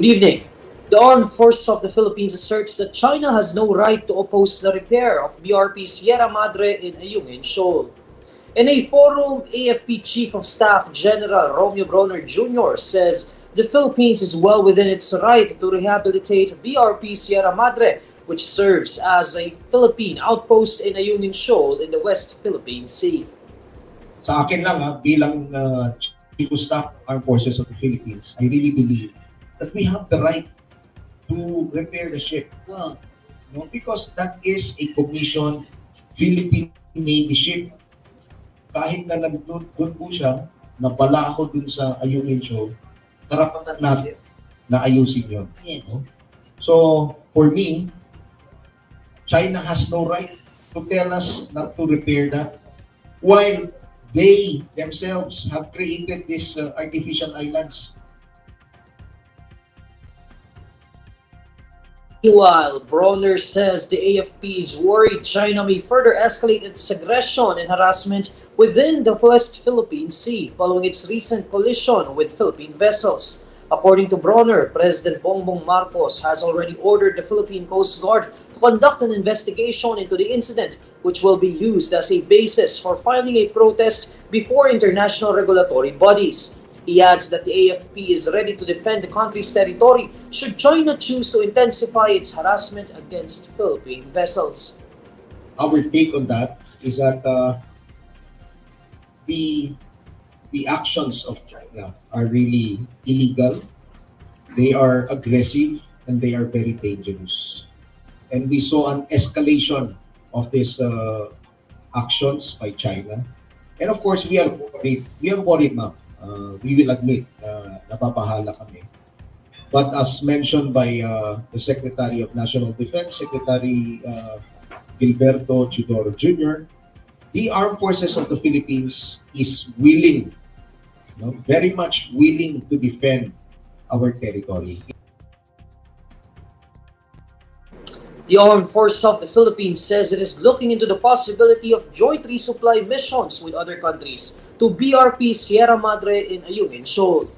Good evening. The Armed Forces of the Philippines asserts that China has no right to oppose the repair of BRP Sierra Madre in Ayungin Shoal. In a forum, AFP Chief of Staff General Brawner Jr. says the Philippines is well within its right to rehabilitate BRP Sierra Madre, which serves as a Philippine outpost in Ayungin Shoal in the West Philippine Sea. Sa akin lang, bilang Chief of Staff Armed Forces of the Philippines, I really believe that we have the right to repair the ship. No? Because that is a commissioned Philippine Navy ship. Kahit na doon po siya, napalaho dun sa Ayungin Shoal, karapatan natin na ayusin yun. Yes. No? So, for me, China has no right to tell us not to repair that, while they themselves have created these artificial islands. Meanwhile, Brawner says the AFP is worried China may further escalate its aggression and harassment within the West Philippine Sea following its recent collision with Philippine vessels. According to Brawner, President Bongbong Marcos has already ordered the Philippine Coast Guard to conduct an investigation into the incident, which will be used as a basis for filing a protest before international regulatory bodies. He adds that the AFP is ready to defend the country's territory should China choose to intensify its harassment against Philippine vessels. Our take on that is that the actions of China are really illegal, they are aggressive, and they are very dangerous. And we saw an escalation of these actions by China. And of course, we are worried now. We will admit napapahala kami. But as mentioned by the Secretary of National Defense, Secretary Gilberto Chidoro Jr., the Armed Forces of the Philippines is willing, very much willing to defend our territory. The Armed Forces of the Philippines says it is looking into the possibility of joint resupply missions with other countries to BRP Sierra Madre in Ayungin Shoal.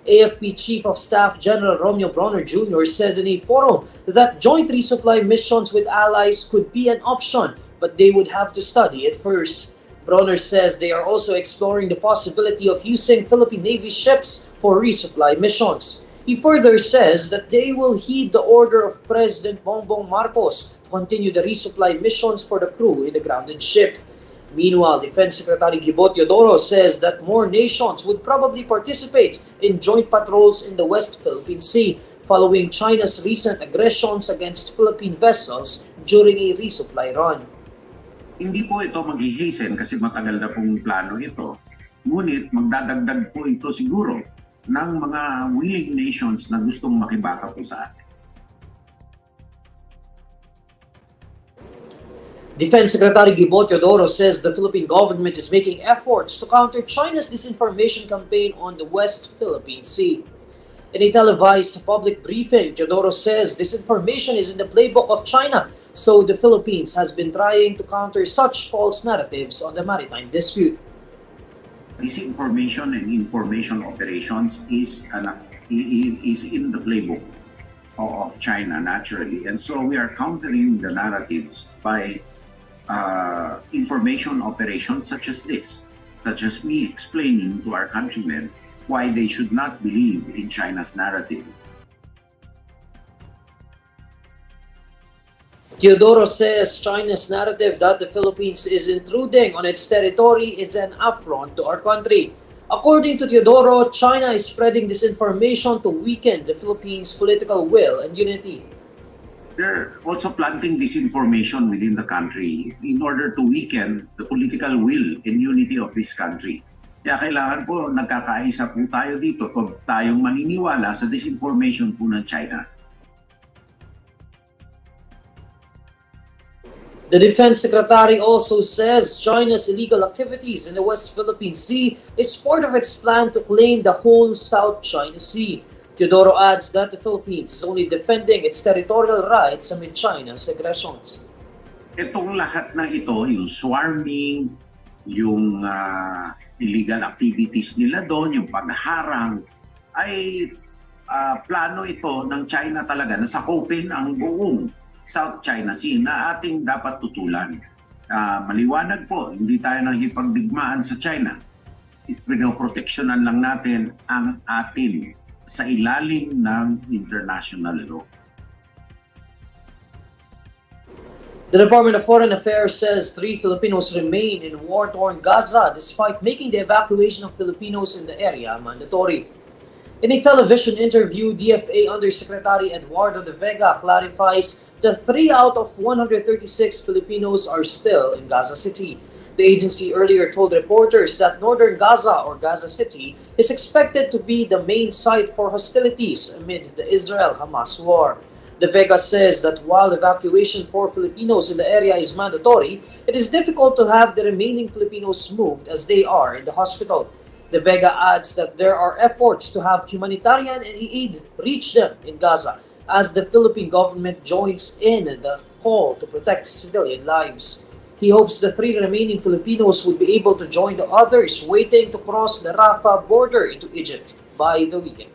AFP Chief of Staff General Brawner Jr. says in a forum that joint resupply missions with allies could be an option, but they would have to study it first. Brawner says they are also exploring the possibility of using Philippine Navy ships for resupply missions. He further says that they will heed the order of President Bongbong Marcos to continue the resupply missions for the crew in the grounded ship. Meanwhile, Defense Secretary Gibo Teodoro says that more nations would probably participate in joint patrols in the West Philippine Sea following China's recent aggressions against Philippine vessels during a resupply run. Hindi po ito mag-i-hasten kasi matagal na pong plano ito. Ngunit magdadagdag po ito siguro ng mga willing nations na gustong makibaka po sa atin. Defense Secretary Gibo Teodoro says the Philippine government is making efforts to counter China's disinformation campaign on the West Philippine Sea. In a televised public briefing, Teodoro says disinformation is in the playbook of China, so the Philippines has been trying to counter such false narratives on the maritime dispute. Disinformation and information operations is in the playbook of China naturally, and so we are countering the narratives by information operations such as this, such as me explaining to our countrymen why they should not believe in China's narrative. Teodoro says China's narrative that the Philippines is intruding on its territory is an affront to our country. According to Teodoro, China is spreading disinformation to weaken the Philippines' political will and unity. They're also planting disinformation within the country in order to weaken the political will and unity of this country. Kaya kailangan po nagkakaisa po tayo dito kung tayong maniniwala sa disinformation po ng China. The Defense Secretary also says China's illegal activities in the West Philippine Sea is part of its plan to claim the whole South China Sea. Teodoro adds that the Philippines is only defending its territorial rights amid China's aggressions. Itong lahat na ito, yung swarming, yung illegal activities nila doon, yung pagharang, ay plano ito ng China talaga na sakupin ang buong South China Sea na ating dapat tutulan. Maliwanag po, hindi tayo nakikipagdigmaan sa China. Pinoproteksyonan lang natin ang atin sa ilalim ng international law. The Department of Foreign Affairs says 3 Filipinos remain in war-torn Gaza despite making the evacuation of Filipinos in the area mandatory. In a television interview, DFA Undersecretary Eduardo de Vega clarifies that 3 out of 136 Filipinos are still in Gaza City. The agency earlier told reporters that northern Gaza or Gaza City is expected to be the main site for hostilities amid the Israel-Hamas war. De Vega says that while evacuation for Filipinos in the area is mandatory, it is difficult to have the remaining Filipinos moved as they are in the hospital. De Vega adds that there are efforts to have humanitarian aid reach them in Gaza as the Philippine government joins in the call to protect civilian lives. He hopes the 3 remaining Filipinos would be able to join the others waiting to cross the Rafah border into Egypt by the weekend.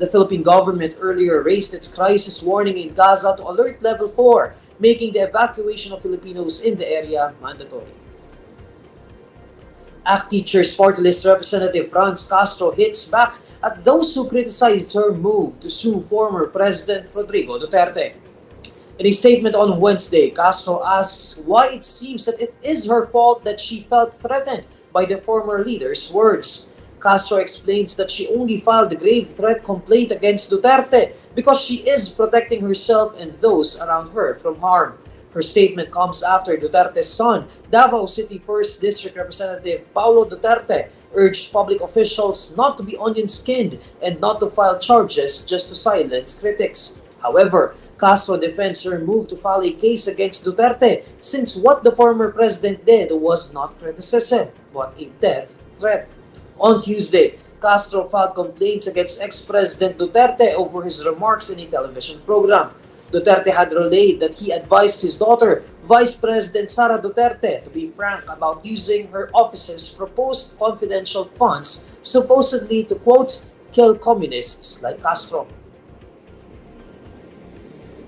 The Philippine government earlier raised its crisis warning in Gaza to alert level 4, making the evacuation of Filipinos in the area mandatory. ACT Teachers Party List Representative Franz Castro hits back at those who criticized her move to sue former President Rodrigo Duterte. In a statement on Wednesday, Castro asks why it seems that it is her fault that she felt threatened by the former leader's words. Castro explains that she only filed the grave threat complaint against Duterte because she is protecting herself and those around her from harm. Her statement comes after Duterte's son, Davao City 1st District Representative Paulo Duterte, urged public officials not to be onion-skinned and not to file charges just to silence critics. However, Castro defends her move to file a case against Duterte since what the former president did was not criticism, but a death threat. On Tuesday, Castro filed complaints against ex-President Duterte over his remarks in a television program. Duterte had relayed that he advised his daughter, Vice President Sara Duterte, to be frank about using her office's proposed confidential funds, supposedly to, quote, kill communists like Castro.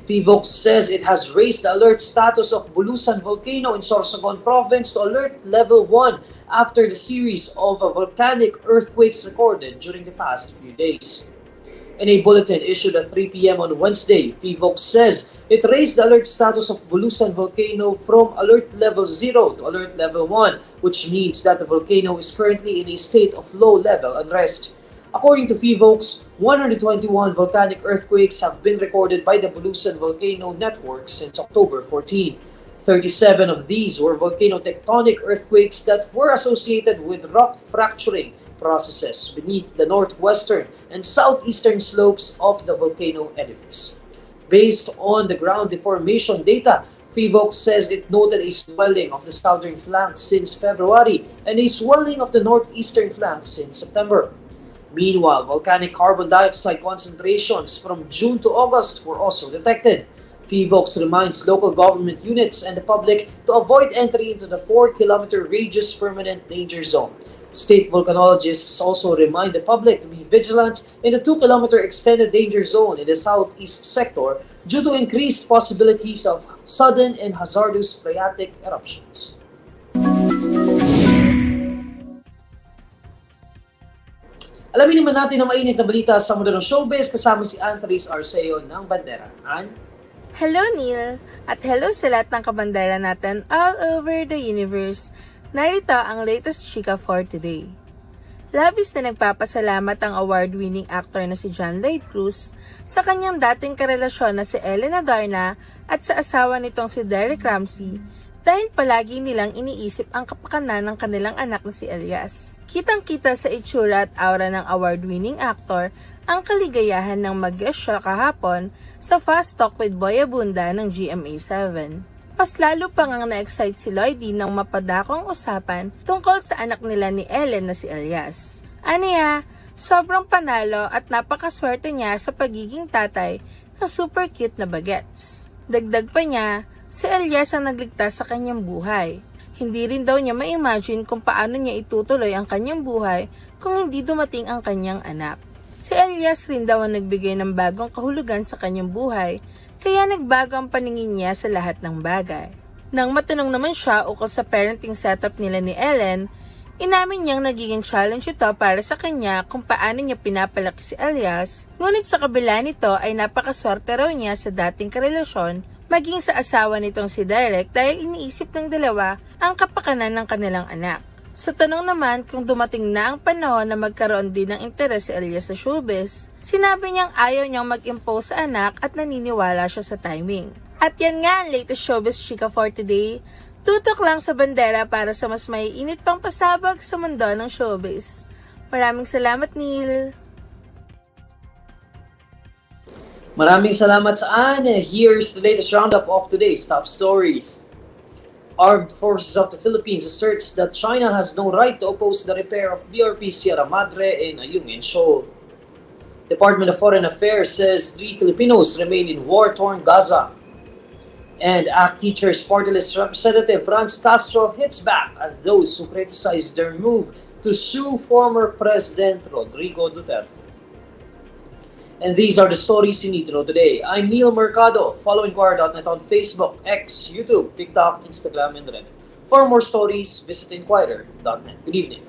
Phivolcs says it has raised the alert status of Bulusan volcano in Sorsogon province to alert level 1 after the series of volcanic earthquakes recorded during the past few days. In a bulletin issued at 3 p.m. on Wednesday, Phivolcs says it raised the alert status of Bulusan volcano from alert level 0 to alert level 1, which means that the volcano is currently in a state of low-level unrest. According to Phivolcs, 121 volcanic earthquakes have been recorded by the Bulusan volcano network since October 14. 37 of these were volcano-tectonic earthquakes that were associated with rock fracturing processes beneath the northwestern and southeastern slopes of the volcano edifice. Based on the ground deformation data, Phivolcs says it noted a swelling of the southern flank since February and a swelling of the northeastern flank since September. Meanwhile, volcanic carbon dioxide concentrations from June to August were also detected. Phivolcs reminds local government units and the public to avoid entry into the 4-kilometer radius permanent danger zone. State volcanologists also remind the public to be vigilant in the 2-kilometer extended danger zone in the southeast sector due to increased possibilities of sudden and hazardous phreatic eruptions. Alamin naman natin ang mainit na balita sa mundo ng showbiz kasama si Anthony Arceo ng Bandera. Hello Neil! At hello sa lahat ng kabandera natin all over the universe. Narito ang latest chika for today. Labis na nagpapasalamat ang award-winning actor na si John Lloyd Cruz sa kanyang dating karelasyon na si Elena Darna at sa asawa nitong si Derek Ramsey dahil palagi nilang iniisip ang kapakanan ng kanilang anak na si Elias. Kitang-kita sa itsura at aura ng award-winning actor ang kaligayahan ng mag-guest siya kahapon sa Fast Talk with Boy Abunda ng GMA7. Mas lalo pa ngang na-excite si Lloydie nang mapadakong usapan tungkol sa anak nila ni Ellen na si Elias. Aniya, sobrang panalo at napakaswerte niya sa pagiging tatay ng super cute na bagets. Dagdag pa niya, si Elias ang nagligtas sa kanyang buhay. Hindi rin daw niya ma-imagine kung paano niya itutuloy ang kanyang buhay kung hindi dumating ang kanyang anak. Si Elias rin daw ang nagbigay ng bagong kahulugan sa kanyang buhay, kaya nagbago ang paningin niya sa lahat ng bagay. Nang matanong naman siya ukol sa parenting setup nila ni Ellen, inamin niyang nagiging challenge ito para sa kanya kung paano niya pinapalaki si Elias, ngunit sa kabila nito ay napakaswerte raw niya sa dating karelasyon, maging sa asawa nitong si Derek dahil iniisip ng dalawa ang kapakanan ng kanilang anak. Sa tanong naman kung dumating na ang panahon na magkaroon din ng interes si Elias sa showbiz, sinabi niyang ayaw niyang mag-impose sa anak at naniniwala siya sa timing. At yan nga ang latest showbiz chika for today. Tutok lang sa bandera para sa mas maiinit pang pasabog sa mundo ng showbiz. Maraming salamat, Neil. Maraming salamat sa Anne. Here's the latest roundup of today's top stories. Armed Forces of the Philippines asserts that China has no right to oppose the repair of BRP Sierra Madre in Ayungin, Seoul. Department of Foreign Affairs says 3 Filipinos remain in war-torn Gaza. And ACT Teachers Party List Representative Castro hits back at those who criticize their move to sue former President Rodrigo Duterte. And these are the stories you need to know today. I'm Neil Mercado. Follow INQUIRER.net on Facebook, X, YouTube, TikTok, Instagram, and Reddit. For more stories, visit INQUIRER.net. Good evening.